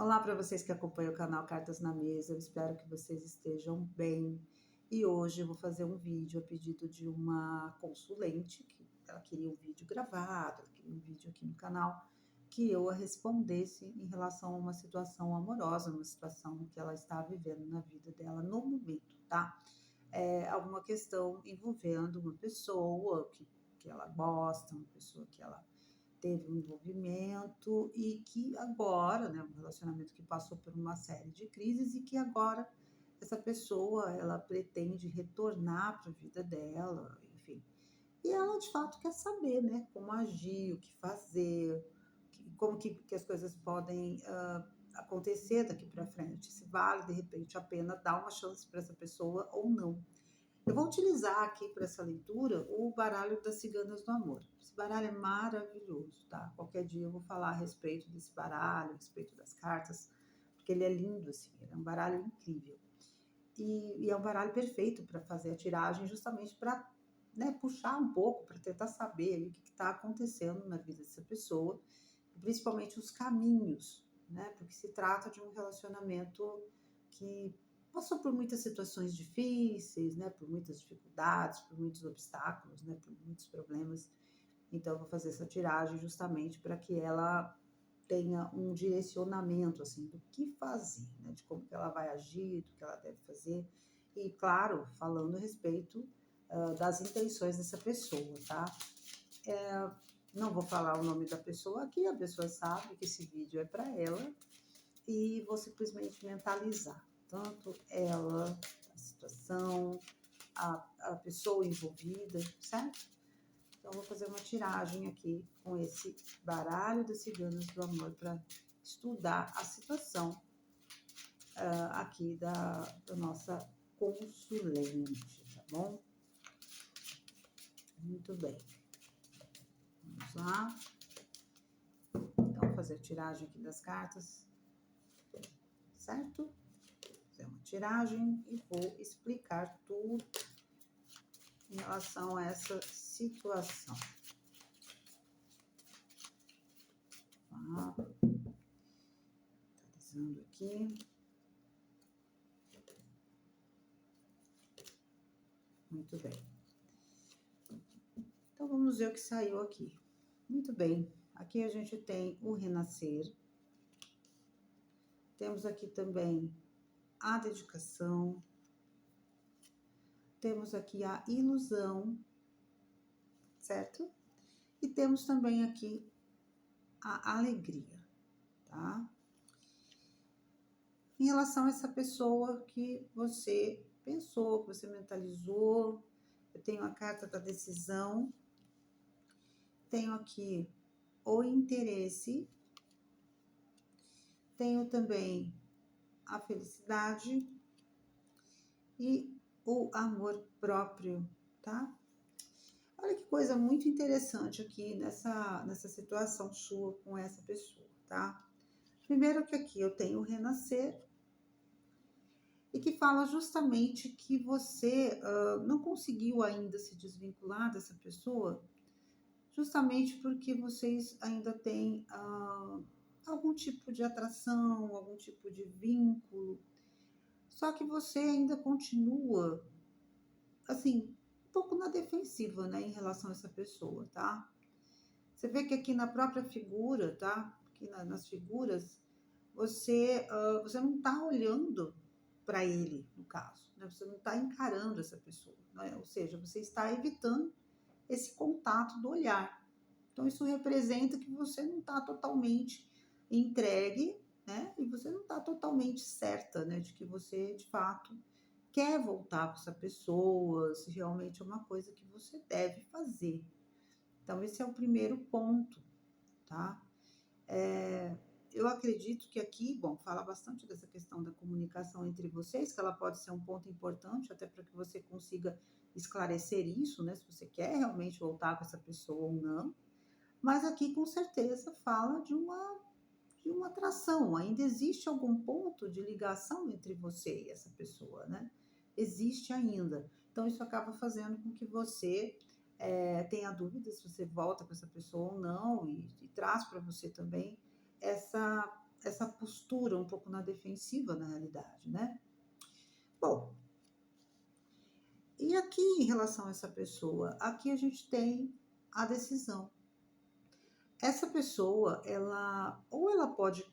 Olá para vocês que acompanham o canal Cartas na Mesa, eu espero que vocês estejam bem. E hoje eu vou fazer um vídeo a pedido de uma consulente, que ela queria um vídeo gravado, ela queria um vídeo aqui no canal, que eu a respondesse em relação a uma situação amorosa, uma situação que ela está vivendo na vida dela no momento, tá? Alguma questão envolvendo uma pessoa que ela gosta, uma pessoa que ela teve um envolvimento e que agora, né, um relacionamento que passou por uma série de crises e que agora essa pessoa, ela pretende retornar para a vida dela, enfim. E ela de fato quer saber, né, como agir, o que fazer, como que as coisas podem acontecer daqui para frente, se vale de repente a pena dar uma chance para essa pessoa ou não. Eu vou utilizar aqui para essa leitura o baralho das ciganas do amor. Esse baralho é maravilhoso, tá? Qualquer dia eu vou falar a respeito desse baralho, a respeito das cartas, porque ele é lindo, assim, ele é um baralho incrível. E é um baralho perfeito para fazer a tiragem, justamente para, né, puxar um pouco, para tentar saber aí o que está acontecendo na vida dessa pessoa, principalmente os caminhos, né? Porque se trata de um relacionamento que passou por muitas situações difíceis, né? Por muitas dificuldades, por muitos obstáculos, né? Por muitos problemas. Então, eu vou fazer essa tiragem justamente para que ela tenha um direcionamento, assim, do que fazer, né? De como que ela vai agir, do que ela deve fazer. E, claro, falando a respeito das intenções dessa pessoa, tá? Não vou falar o nome da pessoa aqui, a pessoa sabe que esse vídeo é para ela e vou simplesmente mentalizar tanto ela, a situação, a pessoa envolvida, certo? Então, vou fazer uma tiragem aqui com esse baralho das ciganas do amor para estudar a situação aqui da nossa consulente, tá bom? Muito bem. Vamos lá. Então, vou fazer a tiragem aqui das cartas, certo? Vou fazer uma tiragem e vou explicar tudo em relação a essa situação. Tá? Analisando aqui. Muito bem. Então, vamos ver o que saiu aqui. Muito bem. Aqui a gente tem o renascer. Temos aqui também a dedicação. Temos aqui a ilusão, certo? E temos também aqui a alegria, tá? Em relação a essa pessoa que você pensou, que você mentalizou, eu tenho a carta da decisão, tenho aqui o interesse, tenho também a felicidade e o amor próprio, tá? Olha que coisa muito interessante aqui nessa situação sua com essa pessoa, tá? Primeiro que aqui eu tenho o renascer e que fala justamente que você não conseguiu ainda se desvincular dessa pessoa, justamente porque vocês ainda têm algum tipo de atração, algum tipo de vínculo, só que você ainda continua, assim, um pouco na defensiva, né, em relação a essa pessoa, tá? Você vê que aqui na própria figura, tá? Aqui nas figuras, você não tá olhando para ele, no caso, né? Você não está encarando essa pessoa, né? Ou seja, você está evitando esse contato do olhar. Então, isso representa que você não está totalmente entregue, né? E você não está totalmente certa, né? De que você, de fato, quer voltar com essa pessoa, se realmente é uma coisa que você deve fazer. Então, esse é o primeiro ponto, tá? Eu acredito que aqui, bom, fala bastante dessa questão da comunicação entre vocês, que ela pode ser um ponto importante até para que você consiga esclarecer isso, né? Se você quer realmente voltar com essa pessoa ou não. Mas aqui, com certeza, fala de uma atração. Ainda existe algum ponto de ligação entre você e essa pessoa, né? Existe ainda. Então, isso acaba fazendo com que você tenha dúvidas se você volta com essa pessoa ou não, e traz para você também essa, essa postura um pouco na defensiva, na realidade, né? Bom, e aqui em relação a essa pessoa, aqui a gente tem a decisão. Essa pessoa, ela pode,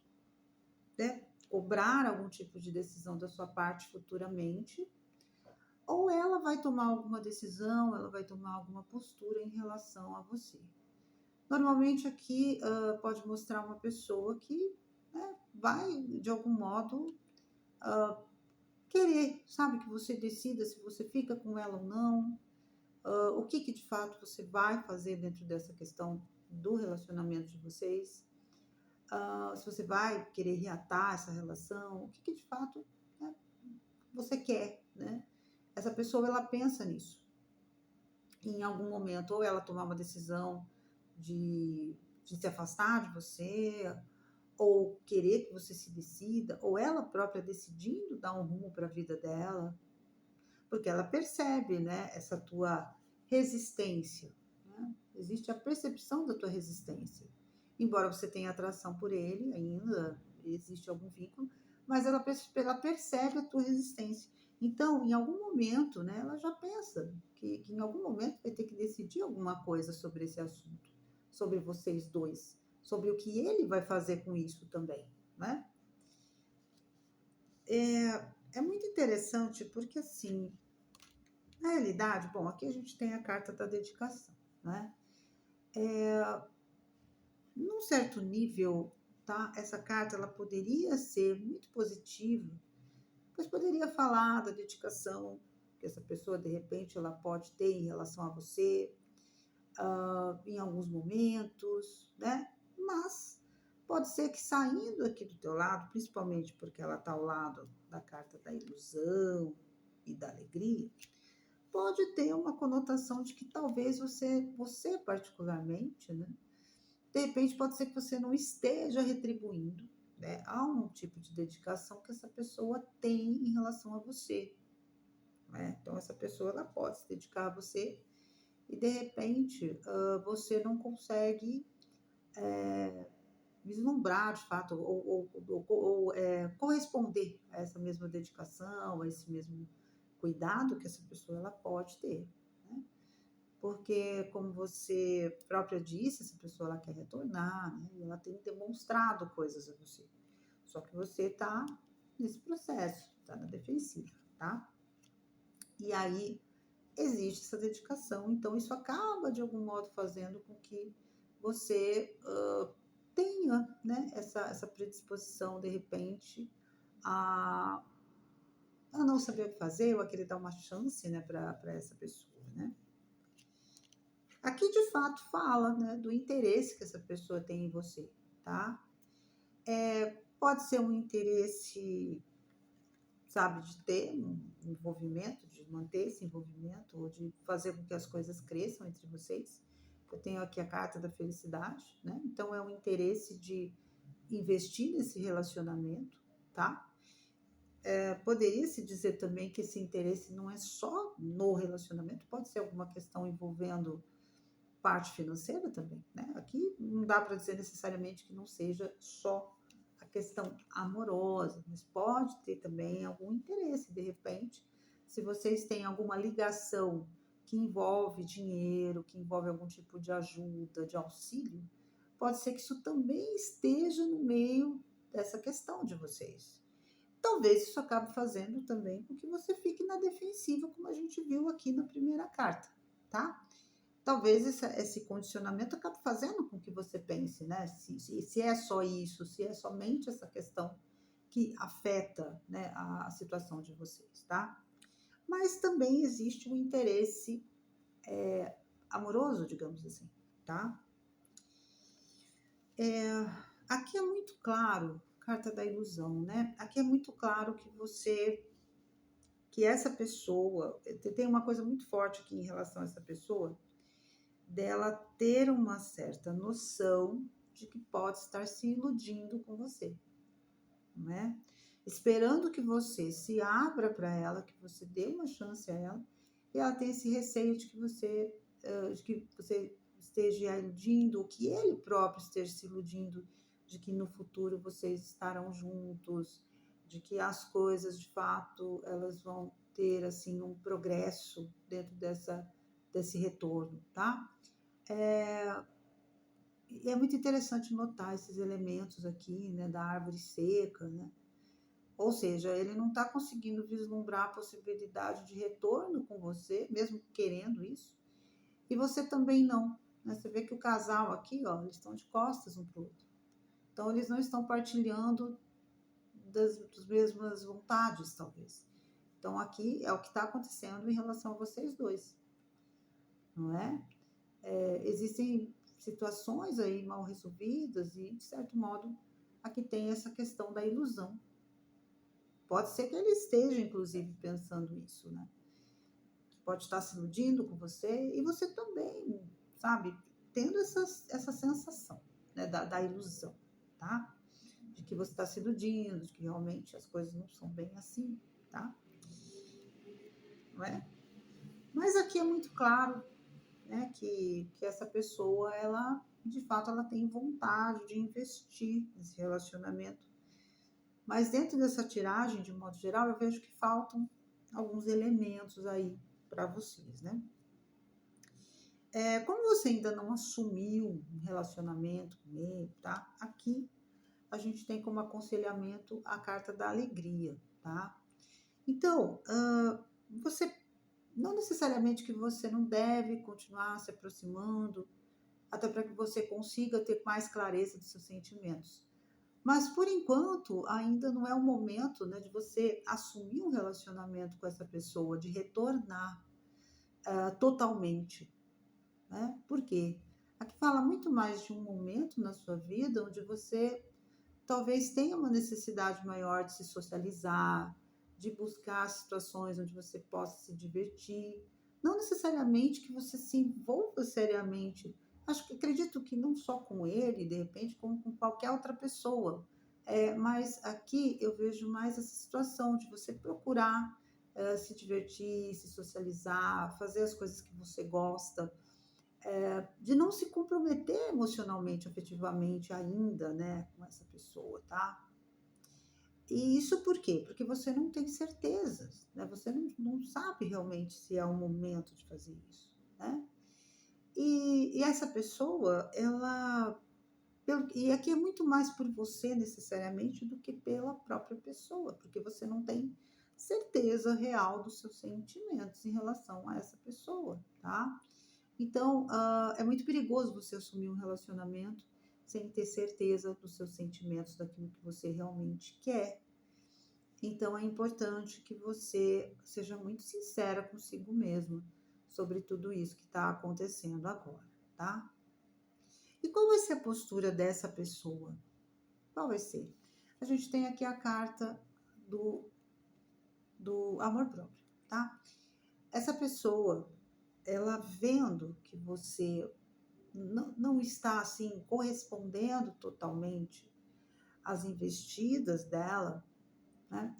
né, cobrar algum tipo de decisão da sua parte futuramente, ou ela vai tomar alguma decisão, ela vai tomar alguma postura em relação a você. Normalmente aqui pode mostrar uma pessoa que, né, vai, de algum modo, querer, sabe, que você decida se você fica com ela ou não, o que que de fato você vai fazer dentro dessa questão do relacionamento de vocês, se você vai querer reatar essa relação, o que que de fato, né, você quer, né? Essa pessoa, ela pensa nisso. Em algum momento, ou ela tomar uma decisão de se afastar de você, ou querer que você se decida, ou ela própria decidindo dar um rumo para a vida dela, porque ela percebe, né, essa tua resistência, né? Existe a percepção da tua resistência. Embora você tenha atração por ele, ainda existe algum vínculo, mas ela percebe a tua resistência. Então, em algum momento, né, ela já pensa que em algum momento vai ter que decidir alguma coisa sobre esse assunto, sobre vocês dois, sobre o que ele vai fazer com isso também, né? É muito interessante porque, assim, na realidade, bom, aqui a gente tem a carta da dedicação, né? Num certo nível, tá? Essa carta ela poderia ser muito positiva, pois poderia falar da dedicação que essa pessoa de repente ela pode ter em relação a você, em alguns momentos, né? Mas pode ser que saindo aqui do teu lado, principalmente porque ela está ao lado da carta da ilusão e da alegria, pode ter uma conotação de que talvez você particularmente, né? De repente pode ser que você não esteja retribuindo, né? Há um tipo de dedicação que essa pessoa tem em relação a você, né? Então essa pessoa ela pode se dedicar a você e de repente você não consegue vislumbrar de fato ou corresponder a essa mesma dedicação, a esse mesmo cuidado que essa pessoa ela pode ter, né? Porque, como você própria disse, essa pessoa ela quer retornar, né? E ela tem demonstrado coisas a você. Só que você está nesse processo, está na defensiva, tá? E aí existe essa dedicação, então isso acaba de algum modo fazendo com que você tenha, né, essa predisposição de repente a, a não saber o que fazer ou a querer dar uma chance, né, para essa pessoa, né? Aqui de fato fala, né, do interesse que essa pessoa tem em você, tá? Pode ser um interesse, sabe, de ter um envolvimento, de manter esse envolvimento, ou de fazer com que as coisas cresçam entre vocês. Eu tenho aqui a carta da felicidade, né? Então é um interesse de investir nesse relacionamento, tá? Poderia se dizer também que esse interesse não é só no relacionamento, pode ser alguma questão envolvendo parte financeira também, né? Aqui não dá para dizer necessariamente que não seja só a questão amorosa, mas pode ter também algum interesse, de repente, se vocês têm alguma ligação que envolve dinheiro, que envolve algum tipo de ajuda, de auxílio, pode ser que isso também esteja no meio dessa questão de vocês. Talvez isso acabe fazendo também com que você fique na defensiva, como a gente viu aqui na primeira carta, tá? Talvez esse condicionamento acabe fazendo com que você pense, né? Se é só isso, se é somente essa questão que afeta, né, a situação de vocês, tá? Mas também existe um interesse amoroso, digamos assim, tá? Aqui é muito claro, carta da ilusão, né? Aqui é muito claro que essa pessoa, tem uma coisa muito forte aqui em relação a essa pessoa, dela ter uma certa noção de que pode estar se iludindo com você, né? Esperando que você se abra para ela, que você dê uma chance a ela, e ela tem esse receio de que você esteja iludindo, ou que ele próprio esteja se iludindo de que no futuro vocês estarão juntos, de que as coisas de fato elas vão ter assim um progresso dentro desse retorno, tá? E é muito interessante notar esses elementos aqui, né, da árvore seca, né? Ou seja, ele não está conseguindo vislumbrar a possibilidade de retorno com você, mesmo querendo isso, e você também não, né? Você vê que o casal aqui, ó, eles estão de costas um para o outro. Então, eles não estão partilhando das mesmas vontades, talvez. Então, aqui é o que está acontecendo em relação a vocês dois, não é? Existem situações aí mal resolvidas e, de certo modo, aqui tem essa questão da ilusão. Pode ser que ele esteja, inclusive, pensando isso, né? Pode estar se iludindo com você e você também, sabe? Tendo essa sensação, né? Da ilusão, tá? De que você está se iludindo, de que realmente as coisas não são bem assim, tá? Não é? Mas aqui é muito claro, né, que essa pessoa, ela, de fato, ela tem vontade de investir nesse relacionamento. Mas dentro dessa tiragem, de modo geral, eu vejo que faltam alguns elementos aí para vocês, né? Como você ainda não assumiu um relacionamento com ele, tá? Aqui a gente tem como aconselhamento a carta da alegria, tá? Então, você, não necessariamente que você não deve continuar se aproximando, até para que você consiga ter mais clareza dos seus sentimentos. Mas, por enquanto, ainda não é o momento, né, de você assumir um relacionamento com essa pessoa, de retornar totalmente, né? Por quê? Aqui fala muito mais de um momento na sua vida onde você talvez tenha uma necessidade maior de se socializar, de buscar situações onde você possa se divertir. Não necessariamente que você se envolva seriamente. Acredito que não só com ele, de repente, como com qualquer outra pessoa. Mas aqui eu vejo mais essa situação de você procurar se divertir, se socializar, fazer as coisas que você gosta, de não se comprometer emocionalmente, afetivamente ainda, né, com essa pessoa, tá? E isso por quê? Porque você não tem certezas, né? Você não sabe realmente se é o momento de fazer isso, né? E essa pessoa, ela... E aqui é muito mais por você necessariamente do que pela própria pessoa, porque você não tem certeza real dos seus sentimentos em relação a essa pessoa, tá? Então, é muito perigoso você assumir um relacionamento sem ter certeza dos seus sentimentos, daquilo que você realmente quer. Então, é importante que você seja muito sincera consigo mesma sobre tudo isso que está acontecendo agora, tá? E qual vai ser a postura dessa pessoa? Qual vai ser? A gente tem aqui a carta do amor próprio, tá? Essa pessoa, ela vendo que você não está assim correspondendo totalmente às investidas dela, né?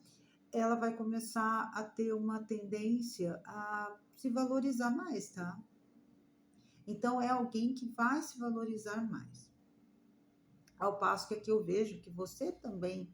Ela vai começar a ter uma tendência a se valorizar mais, tá? Então é alguém que vai se valorizar mais. Ao passo que aqui eu vejo que você também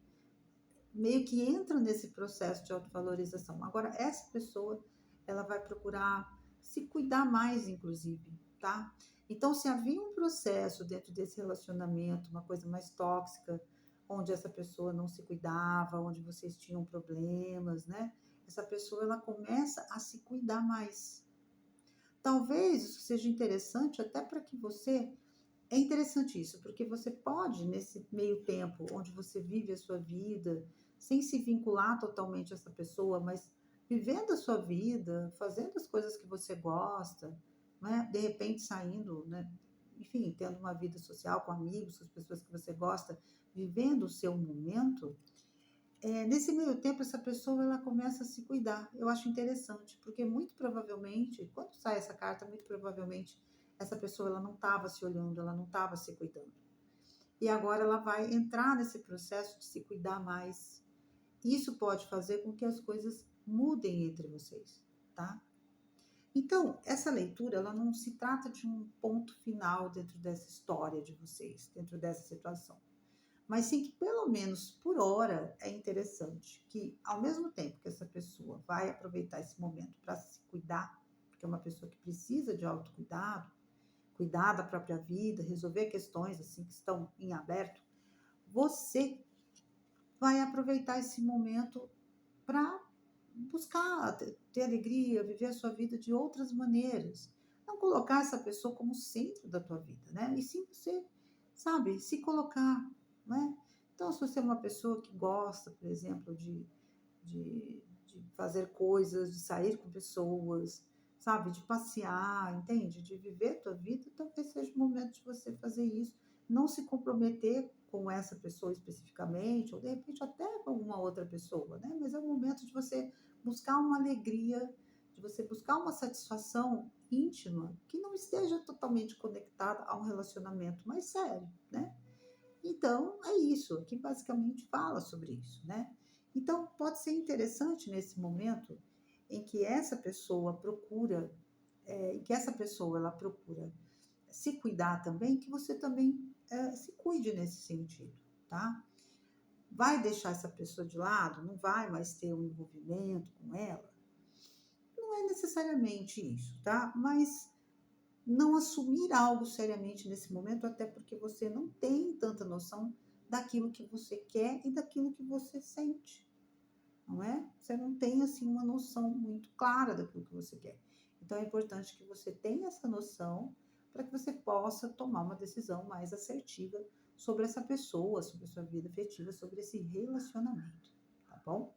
meio que entra nesse processo de autovalorização. Agora, essa pessoa, ela vai procurar se cuidar mais, inclusive, tá? Então, se havia um processo dentro desse relacionamento, uma coisa mais tóxica, onde essa pessoa não se cuidava, onde vocês tinham problemas, né? Essa pessoa, ela começa a se cuidar mais. Talvez isso seja interessante até para que você... É interessante isso, porque você pode, nesse meio tempo onde você vive a sua vida, sem se vincular totalmente a essa pessoa, mas vivendo a sua vida, fazendo as coisas que você gosta, né? De repente saindo, né? Enfim, tendo uma vida social com amigos, com as pessoas que você gosta, vivendo o seu momento, nesse meio tempo essa pessoa ela começa a se cuidar. Eu acho interessante, porque muito provavelmente, quando sai essa carta, muito provavelmente essa pessoa ela não estava se olhando, ela não estava se cuidando. E agora ela vai entrar nesse processo de se cuidar mais. Isso pode fazer com que as coisas mudem entre vocês, tá? Então, essa leitura, ela não se trata de um ponto final dentro dessa história de vocês, dentro dessa situação. mas sim que pelo menos por hora é interessante que, ao mesmo tempo que essa pessoa vai aproveitar esse momento para se cuidar, porque é uma pessoa que precisa de autocuidado, cuidar da própria vida, resolver questões assim que estão em aberto, você vai aproveitar esse momento para buscar ter alegria, viver a sua vida de outras maneiras. Não colocar essa pessoa como centro da tua vida, né? E sim você, sabe, se colocar, né? Então, se você é uma pessoa que gosta, por exemplo, de fazer coisas, de sair com pessoas, sabe, de passear, entende? De viver a tua vida, talvez seja o momento de você fazer isso. Não se comprometer com essa pessoa especificamente, ou de repente até com alguma outra pessoa, né? Mas é o momento de você buscar uma alegria, de você buscar uma satisfação íntima que não esteja totalmente conectada a um relacionamento mais sério, né? Então, é isso, aqui basicamente fala sobre isso, né? Então, pode ser interessante nesse momento em que essa pessoa procura, em que essa pessoa ela procura se cuidar também, que você também se cuide nesse sentido, tá? Vai deixar essa pessoa de lado? Não vai mais ter um envolvimento com ela? Não é necessariamente isso, tá? Mas não assumir algo seriamente nesse momento, até porque você não tem tanta noção daquilo que você quer e daquilo que você sente, não é? Você não tem assim uma noção muito clara daquilo que você quer. Então é importante que você tenha essa noção para que você possa tomar uma decisão mais assertiva sobre essa pessoa, sobre a sua vida afetiva, sobre esse relacionamento, tá bom?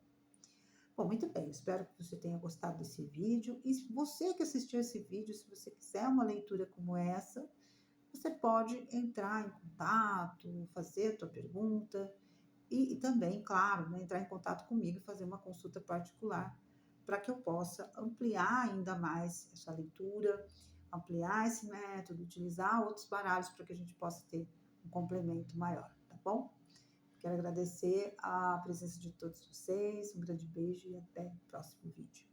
Bom, muito bem, espero que você tenha gostado desse vídeo. E se você que assistiu esse vídeo, se você quiser uma leitura como essa, você pode entrar em contato, fazer a tua pergunta e também, claro, né, entrar em contato comigo e fazer uma consulta particular para que eu possa ampliar ainda mais essa leitura, ampliar esse método, utilizar outros baralhos para que a gente possa ter um complemento maior, tá bom? Quero agradecer a presença de todos vocês, um grande beijo e até o próximo vídeo.